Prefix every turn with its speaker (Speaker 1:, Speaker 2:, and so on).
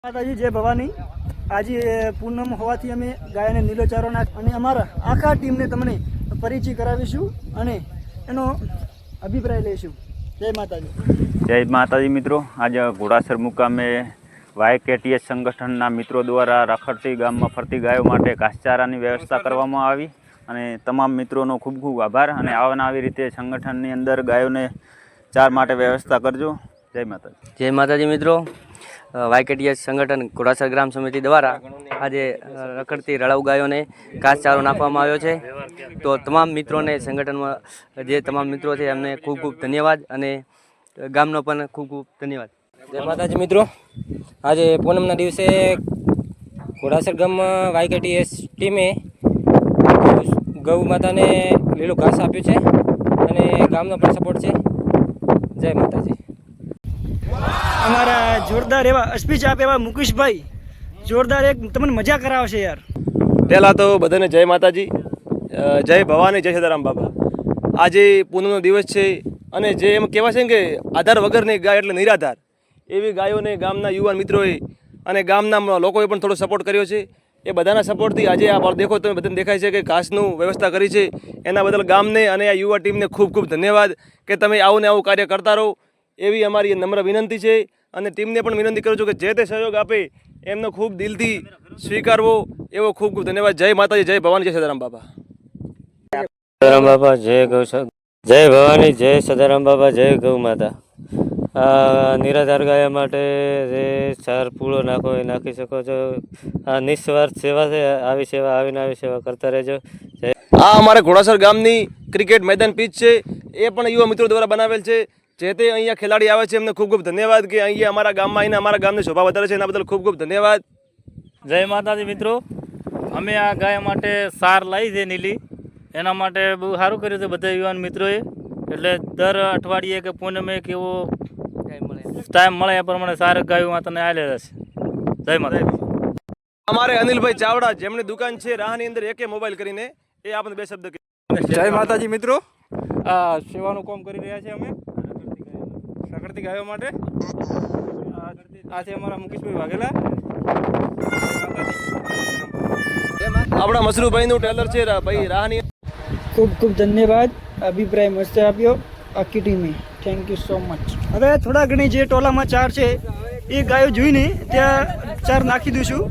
Speaker 1: માતાજી જય ભવાની। આજે પૂનમ હોવાથી અમે ગાયને નીલો ચારો નાખ અને અમારા આખા ટીમને તમને પરિચય કરાવીશું અને એનો અભિપ્રાય લઈશું। જય માતાજી।
Speaker 2: જય માતાજી મિત્રો। આજે ઘોડાસર મુકામે YKTS સંગઠનના મિત્રો દ્વારા રખડતી ગામમાં ફરતી ગાયો માટે ઘાસચારાની વ્યવસ્થા કરવામાં આવી અને તમામ મિત્રોનો ખૂબ ખૂબ આભાર અને આવી રીતે સંગઠનની અંદર ગાયોને ચાર માટે વ્યવસ્થા કરજો। જય માતાજી।
Speaker 3: જય માતાજી મિત્રો। YKTS સંગઠન ઘોડાસર ગ્રામ સમિતિ દ્વારા આજે રખડતી રળાઉ ગાયોને ઘાસચારો નાખવામાં આવ્યો છે। તો તમામ મિત્રોને સંગઠનમાં જે તમામ મિત્રો છે એમને ખૂબ ખૂબ ધન્યવાદ અને ગામનો પણ ખૂબ ખૂબ ધન્યવાદ।
Speaker 4: જય માતાજી મિત્રો। આજે પૂનમના દિવસે ઘોડાસર ગામમાં YKTS ટીમે ગૌ માતાને લીલું ઘાસ આપ્યું છે અને ગામનો પણ સપોર્ટ છે। જય માતાજી।
Speaker 1: અમારા જોરદાર એવા સ્પીચ આપે એવા મુકેશભાઈ જોરદાર એક તમને મજા કરાવશે યાર।
Speaker 5: પહેલાં તો બધાને જય માતાજી, જય ભવાની, જય સદારામ બાબા। આજે પૂનમનો દિવસ છે અને જે એમ કહેવાય છે કે આધાર વગરની ગાય એટલે નિરાધાર, એવી ગાયોને ગામના યુવાન મિત્રોએ અને ગામના લોકોએ પણ થોડો સપોર્ટ કર્યો છે। એ બધાના સપોર્ટથી આજે આ દેખો તમે બધાને દેખાય છે કે ઘાસનું વ્યવસ્થા કરી છે। એના બદલ ગામને અને આ યુવા ટીમને ખૂબ ખૂબ ધન્યવાદ કે તમે આવું ને આવું કાર્ય કરતા રહો, એવી અમારી નમ્ર વિનંતી છે। અને ટીમને પણ વિનંતી કરું છું કે જે તે સહયોગ આપે એમનો ખૂબ દિલથી સ્વીકારવો, એવો ખૂબ ખૂબ ધન્યવાદ। જય માતાજી, જય ભવાની, જય સદારામ બાબા।
Speaker 6: સદારામ બાબા, જય ગૌ, જય ભવાની, જય સદારામ બાબા, જય ગૌ માતા। નિરાધાર ગાય માટે જે ચાર પૂળો નાખો એ નાખી શકો છો। આ નિસ્વાર્થ સેવા છે, આવી સેવા આવીને આવી સેવા કરતા રહેજો।
Speaker 5: આ અમારે ઘોડાસર ગામની ક્રિકેટ મેદાન પીચ છે, એ પણ યુવા મિત્રો દ્વારા બનાવેલ છે। જે તે અહીંયા ખેલાડી આવે છે એમને ખૂબ ખૂબ ધન્યવાદ કે અહીંયા અમારા ગામમાં આવીને અમારા ગામની શોભા વધારે છે, એના બદલ ખૂબ ખૂબ ધન્યવાદ।
Speaker 7: જય માતાજી મિત્રો। અમે આ ગાય માટે સાર લાવી છે નીલી, એના માટે બહુ સારું કર્યું છે બધા યુવાન મિત્રોએ। એટલે દર અઠવાડિયે કે પૂનમે કે એવો ટાઈમ મળે એ પ્રમાણે સાર ગાયો માતાને આલે રહેશે। જય માતાજી।
Speaker 5: અમારે અનિલભાઈ ચાવડા જેમની દુકાન છે રાહની અંદર એકે મોબાઈલ કરીને, એ આપણને બે શબ્દ કહે।
Speaker 8: જય માતાજી મિત્રો। આ સેવાનું કામ કરી રહ્યા છે અમે રખડતી ગાયો માટે। આ છે અમારા મુકેશભાઈ વાઘેલા।
Speaker 5: આપણા મસરૂભાઈનું ટેલર છે ભાઈ રાહની।
Speaker 1: ખૂબ ખૂબ ધન્યવાદ, અભિપ્રાય મસ્ત આપ્યો આખી ટીમે। Thank you so much. હવે થોડા ઘણી જે ટોલામાં ચાર છે એ ગાયો જોઈને ત્યાં ચાર નાખી દઈશું।